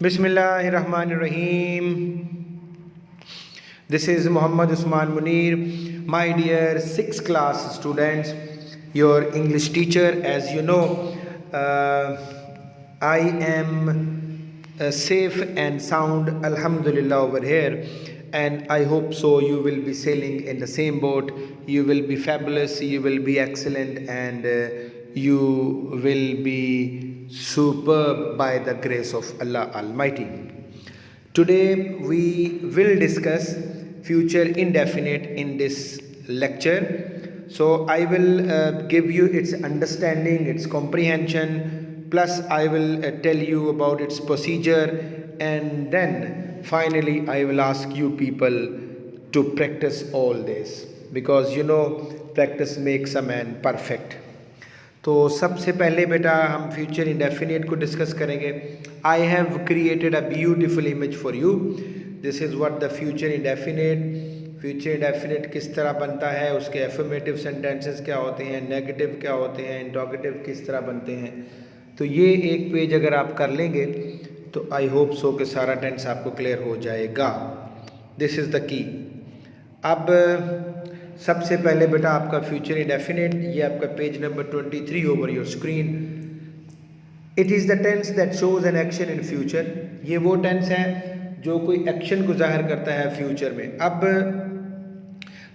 Bismillahirrahmanirrahim. This is Muhammad Usman Munir, my dear 6th class students, your English teacher. As you know, I am safe and sound, Alhamdulillah, over here, and I hope so. You will be sailing in the same boat. You will be fabulous, you will be excellent, and you will be superb by the grace of Allah Almighty. Today we will discuss future indefinite in this lecture. So I will give you its understanding, its comprehension, plus I will tell you about its procedure, and then finally I will ask you people to practice all this, because you know practice makes a man perfect. तो सबसे पहले बेटा हम future indefinite को discuss करेंगे. I have created a beautiful image for you. This is what the future indefinite. Future indefinite किस तरह बनता है, उसके एफर्मेटिव सेंटेंसेस क्या होते हैं, नेगेटिव क्या होते हैं, इंटरोगेटिव किस तरह बनते हैं. तो ये एक पेज अगर आप कर लेंगे तो आई होप सो कि सारा टेंस आपको क्लियर हो जाएगा. This is the key. अब सबसे पहले बेटा आपका फ्यूचर इंडेफिनिट, ये आपका page number 23 over your screen. It is the tense that shows an action in future. ये वो टेंस है जो कोई एक्शन को जाहिर करता है फ्यूचर में. अब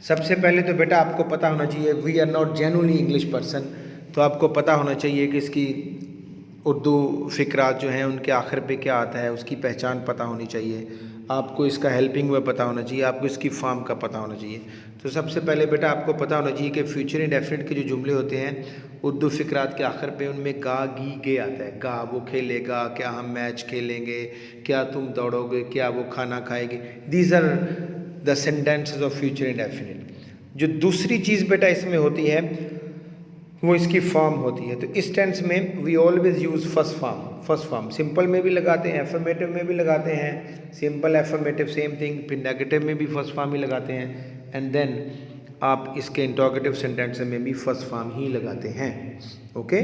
सबसे पहले तो बेटा आपको पता होना चाहिए, we are not genuinely English person, तो आपको पता होना चाहिए कि इसकी उर्दू फ़िक्रात जो हैं उनके आखिर पे क्या आता है, उसकी पहचान पता होनी चाहिए. आपको इसका हेल्पिंग वर्ब पता होना चाहिए, आपको इसकी फॉर्म का पता होना चाहिए. तो सबसे पहले बेटा आपको पता होना चाहिए कि फ्यूचर इंडेफिनिट के जो जुमले होते हैं उर्दू फ़िक्रात के आखिर पे उनमें गा गी गे आता है. गा वो खेलेगा, क्या हम मैच खेलेंगे, क्या तुम दौड़ोगे, क्या वो खाना खाएगी. These are the sentences of future indefinite. जो दूसरी चीज़ बेटा इसमें होती है वो इसकी फॉर्म होती है. तो इस टेंस में we always use first form. First form simple में भी लगाते हैं, एफर्मेटिव में भी लगाते हैं. Simple affirmative same thing. फिर नेगेटिव में भी फर्स्ट फॉर्म ही लगाते हैं. एंड देन आप इसके इंटरोगेटिव सेंटेंस में भी फर्स्ट फॉर्म ही लगाते हैं. ओके.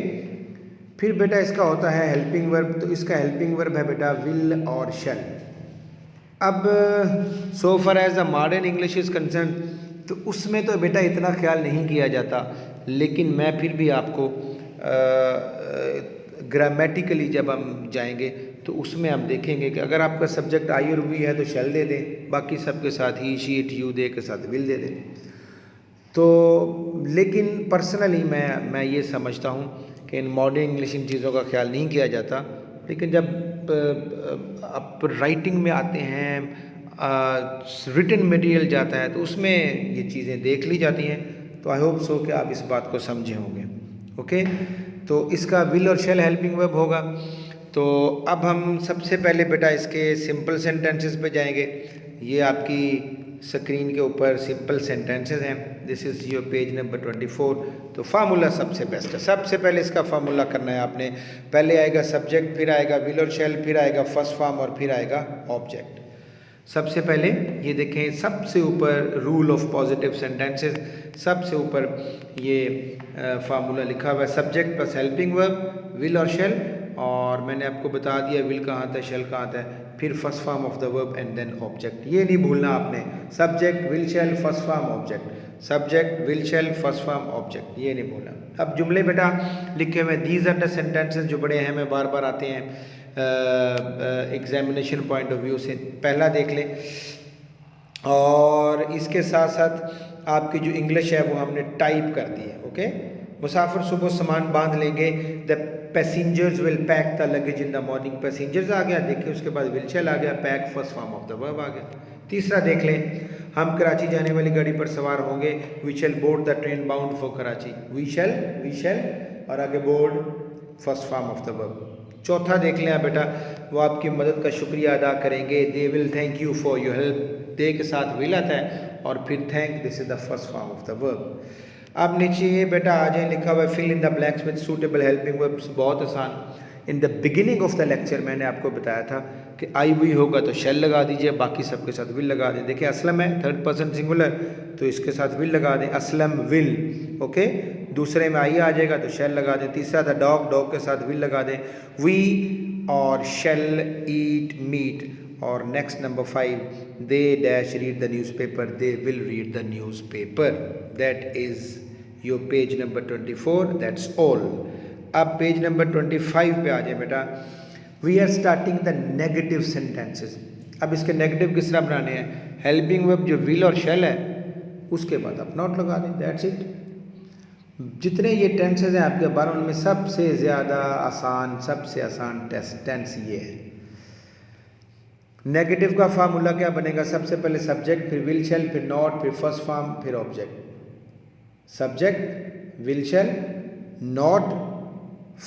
फिर बेटा इसका होता है हेल्पिंग वर्ब. तो इसका हेल्पिंग वर्ब है बेटा विल और शैल. अब so far as the modern English is concern, तो उसमें तो बेटा इतना ख्याल नहीं किया जाता, लेकिन मैं फिर भी आपको ग्रामेटिकली जब हम जाएंगे तो उसमें हम देखेंगे कि अगर आपका सब्जेक्ट आई और वी है तो शैल दे दें, बाकी सबके साथ ही शी इट यू दे के साथ विल दे दें. तो लेकिन पर्सनली मैं ये समझता हूँ कि इन मॉडर्न इंग्लिश इन चीज़ों का ख्याल नहीं किया जाता. लेकिन जब आप राइटिंग में आते हैं, रिटन मटेरियल जाता है, तो उसमें ये चीज़ें देख ली जाती हैं. तो आई होप सो कि आप इस बात को समझे होंगे. ओके. तो इसका विल और शैल हेल्पिंग वर्ब होगा. तो अब हम सबसे पहले बेटा इसके सिंपल सेंटेंसेस पे जाएंगे. ये आपकी स्क्रीन के ऊपर सिंपल सेंटेंसेस हैं. This is your page number 24. तो फार्मूला सबसे बेस्ट है. सबसे पहले इसका फार्मूला करना है आपने. पहले आएगा सब्जेक्ट, फिर आएगा विल और शैल, फिर आएगा फर्स्ट फॉर्म और फिर आएगा ऑब्जेक्ट. सबसे पहले ये देखें, सबसे ऊपर रूल ऑफ पॉजिटिव सेंटेंसेस, सबसे ऊपर ये फार्मूला लिखा हुआ है. Subject plus helping verb, will और शैल. और मैंने आपको बता दिया विल कहाँ आता है, शैल कहाँ आता है, फिर first form of the verb and then object. ये नहीं भूलना आपने. Subject will shall first form object, subject will shall first form object, ये नहीं भूलना. अब जुमले बेटा लिखे हुए, दीज आर द सेंटेंसेस जो बड़े अहम है, बार बार आते हैं एग्जामिनेशन पॉइंट ऑफ व्यू से. पहला देख लें. और इसके साथ साथ आपकी जो इंग्लिश है वो हमने टाइप कर दी है. ओके. मुसाफिर सुबह सामान बांध लेंगे. The passengers will pack the luggage in the morning. Passengers आ गया, देखिए उसके बाद विल शैल आ गया, pack first form of the verb आ गया. तीसरा देख लें, हम कराची जाने वाली गाड़ी पर सवार होंगे. We shall board the train bound for Karachi. We shall और आगे board first form of the verb. चौथा देख लें आप बेटा, वो आपकी मदद का शुक्रिया अदा करेंगे. They will thank you for your help. They के साथ विल आता है और फिर thank, this is the first form of the verb. अब नीचे ये बेटा आ जाए, लिखा हुआ है fill in the blanks with suitable helping verbs. बहुत आसान. In the beginning of the lecture मैंने आपको बताया था कि आई हुई होगा तो शैल लगा दीजिए, बाकी सबके साथ विल लगा दें. देखिए असलम है थर्ड पर्सन सिंगुलर, तो इसके साथ विल लगा दें, असलम विल. ओके. दूसरे में आई आ जाएगा तो शैल लगा दें. तीसरा था डॉग, डॉग के साथ विल लगा दें. We or shall eat meat. Or next number 5, they dash read the newspaper, they will read the newspaper. That is your page number 24. That's all. अब पेज नंबर 25 पे आ जाए बेटा. We are starting the negative sentences. अब इसके negative किस तरह बनाने हैं? हेल्पिंग वर्ब जो विल और शेल है उसके बाद आप नॉट लगा दें. That's it. जितने ये टेंसेज हैं आपके 12 उनमें सबसे ज़्यादा आसान, सबसे आसान टेंस ये है. नेगेटिव का फार्मूला क्या बनेगा? सबसे पहले सब्जेक्ट, फिर विल शेल, फिर नॉट, फिर फर्स्ट फॉर्म, फिर object. Subject, will shall, not,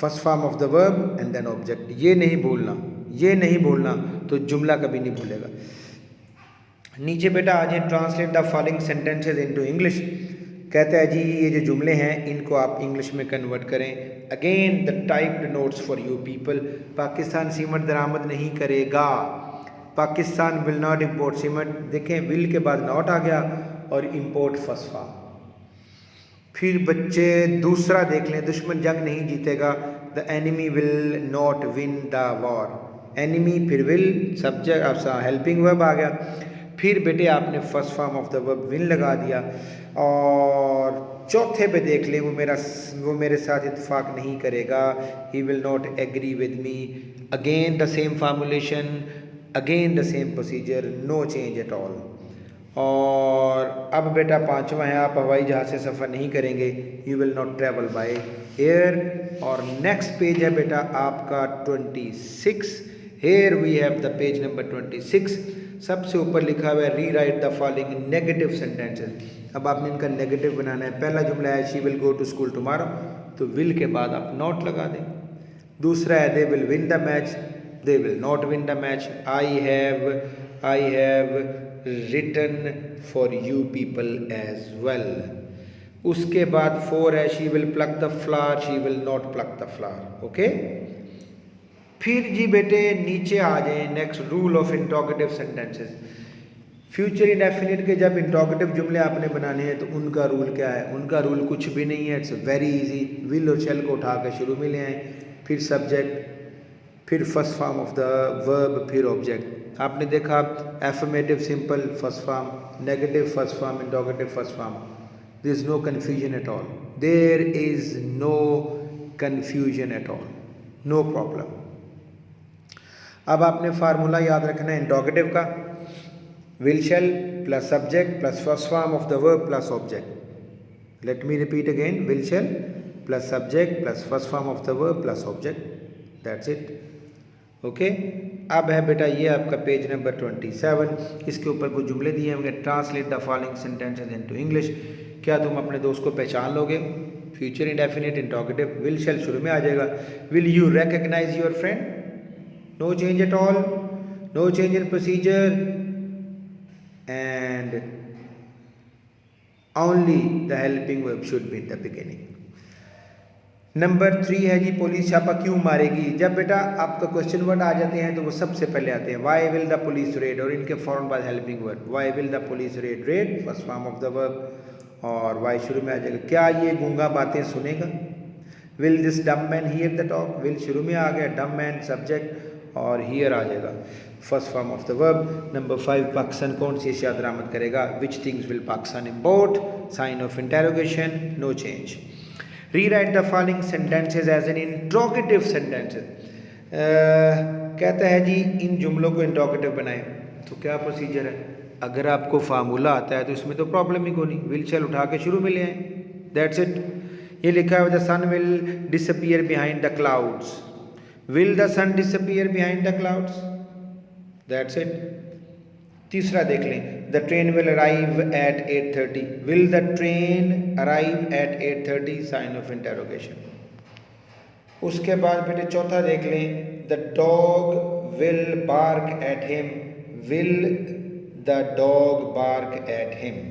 first form of the verb and then object. ये नहीं भूलना, ये नहीं भूलना तो जुमला कभी नहीं भूलेगा. नीचे बेटा आ जाए. Translate the following sentences into English. कहता है जी ये जो जुमले हैं इनको आप इंग्लिश में कन्वर्ट करें. Again the typed notes for you people. Pakistan cement दरामद नहीं करेगा. Pakistan will not import cement. देखें विल के बाद नॉट आ गया और इम्पोर्ट फर्स्ट फॉर्म. फिर बच्चे दूसरा देख लें. दुश्मन जंग नहीं जीतेगा. The enemy will not win the war. Enemy फिर विल, सब्जेक्ट आपका हेल्पिंग वर्ब आ गया. फिर बेटे आपने first form of the verb win लगा दिया. और चौथे पे देख लें. वो मेरे साथ इत्तेफाक नहीं करेगा. He will not agree with me. Again the same formulation, again the same procedure, no change at all. और अब बेटा पांचवा है, आप हवाई जहाज़ से सफ़र नहीं करेंगे. You will not travel by air. और नेक्स्ट पेज है बेटा आपका 26. Here we have the page number 26. सबसे ऊपर लिखा हुआ है rewrite the following negative sentences. अब आपने इनका नेगेटिव बनाना है. पहला जुमला है she will go to school tomorrow, तो विल के बाद आप नॉट लगा दें. दूसरा है they will win the match, they will not win the match. I have written for you people as well. उसके बाद 4 है she will pluck the flower, she will not pluck the flower. Okay. फिर जी बेटे नीचे आ जाए. Next rule of interrogative sentences. Future indefinite के जब इंटरोगेटिव जुमले आपने बनाने हैं तो उनका रूल क्या है? उनका रूल कुछ भी नहीं है. It's very easy. विल और शेल को उठा कर शुरू में ले आए, फिर सब्जेक्ट, फिर first form of the verb, फिर ऑब्जेक्ट. आपने देखा affirmative simple first form, negative first form, interrogative first form. There is no confusion at all. There is no confusion at all. No problem. अब आपने formula याद रखना है interrogative का. Will shall plus subject plus first form of the verb plus object. Let me repeat again. Will shall plus subject plus first form of the verb plus object. That's it. Okay. अब है बेटा ये आपका page number 27. इसके ऊपर कुछ जुमले दिए होंगे. Translate the following sentences into English. क्या तुम अपने दोस्त को पहचान लोगे? Future indefinite interrogative. Will shall शुरू में आ जाएगा. Will you recognise your friend? No change at all, no change in procedure, and only the helping verb should be in the beginning. Number 3 है जी पुलिस छापा क्यों मारेगी. जब बेटा आपका क्वेश्चन वर्ड आ जाते हैं तो वो सबसे पहले आते हैं. Why will the police raid, और इनके फौरन बाद helping word. Why will the police raid, raid first form of the verb और वाई शुरू में आ जाएगा. क्या ये गूंगा बातें सुनेगा? Will this dumb man hear the talk. Will शुरू में आ गया, डम मैन सब्जेक्ट और हियर आ जाएगा first form of the verb. Number 5 Pakistan कौन सी अशिया दरामद करेगा? Which things will Pakistan import? Sign of interrogation, no change. Rewrite the following sentences as an interrogative sentences. कहता है जी इन जुमलों को इंट्रोगेटिव बनाएं. तो क्या प्रोसीजर है? अगर आपको फार्मूला आता है तो इसमें तो प्रॉब्लम ही कोई नहीं. विल शेल उठा के शुरू में ले आए. That's it. ये लिखा है the sun will disappear behind the clouds. Will the sun disappear behind the clouds? That's it. तीसरा देख लें. The train will arrive at 8:30. Will the train arrive at 8:30? Sign of interrogation. उसके बाद बेटे चौथा देख लें. The dog will bark at him. Will the dog bark at him?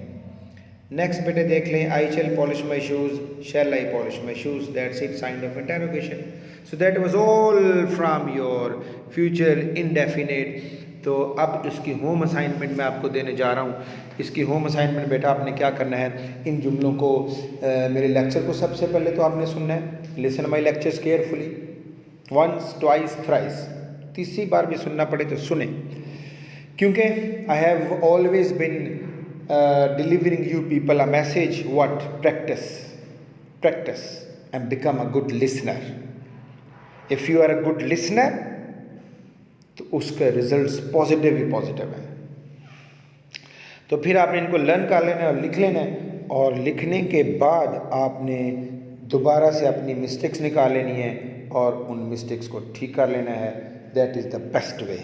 Next बेटे देख लें. I shall polish my shoes. Shall I polish my shoes? That's it. Sign of interrogation. So that was all from your future indefinite. तो अब इसकी home assignment मैं आपको देने जा रहा हूँ. इसकी होम असाइनमेंट बेटा आपने क्या करना है? इन जुमलों को मेरे लेक्चर को सबसे पहले तो आपने सुनना है. Listen my lectures carefully. Once, twice, thrice, तीसरी बार भी सुनना पड़े तो सुने, क्योंकि I have always been delivering you people a message what, practice and become a good listener. If you are a good listener तो उसके रिजल्ट्स पॉजिटिव ही पॉजिटिव हैं। तो फिर आपने इनको लर्न कर लेना है और लिख लेना है, और लिखने के बाद आपने दोबारा से अपनी मिस्टेक्स निकाल लेनी है और उन मिस्टेक्स को ठीक कर लेना है। That is the best way.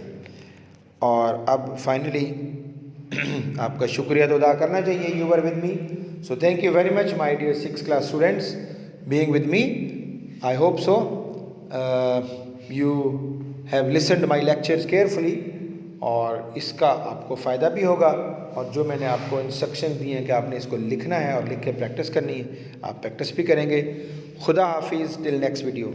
और अब फाइनली आपका शुक्रिया तो अदा करना चाहिए, you were with me, so thank you very much my dear 6th class students being with me. I hope so you have listened my lectures carefully, और इसका आपको फ़ायदा भी होगा। और जो मैंने आपको इंस्ट्रक्शन दिए हैं कि आपने इसको लिखना है और लिख के प्रैक्टिस करनी है, आप प्रैक्टिस भी करेंगे। खुदा हाफिज़, टिल नेक्स्ट वीडियो।